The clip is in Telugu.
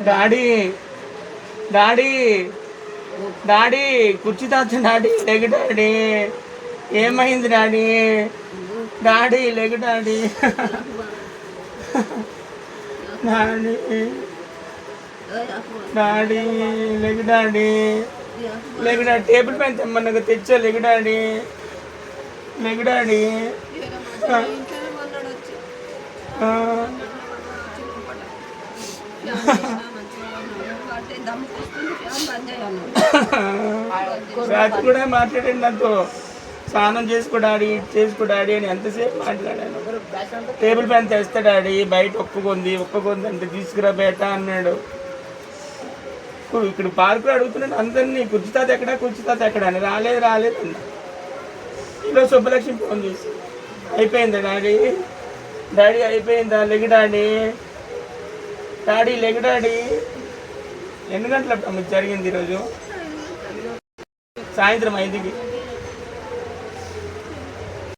డాడీ డాడీ డాడీ కుర్చీ తాత డాడీ లెగు డాడీ ఏమైంది డాడీ డాడీ లెగు డాడీ డాడీ డాడీ లెగు డాడీ లెగు డాడీ టేబుల్ పైన తెమ్మన్నగా తెచ్చా లెగు డాడీ లెగు డాడీ రాత్రి కూడా మాట్లాడండి నాతో స్నానం చేసుకో డాడీ అని ఎంతసేపు మాట్లాడాను. టేబుల్ పైన తెస్తా డాడీ బయట ఒక్కకుంది అంటే తీసుకురా బేట అన్నాడు. ఇక్కడ పార్కులో అడుగుతున్నాడు అందరినీ కుర్చీతాత ఎక్కడ అని రాలేదు అన్న. ఈరోజు సుబ్బలక్ష్మి ఫోన్ చేసి అయిపోయిందా డాడీ అయిపోయిందా లెగు డాడీ ఎన్ని గంటలప్పుడు మీకు జరిగింది ఈరోజు? సాయంత్రం 5కి.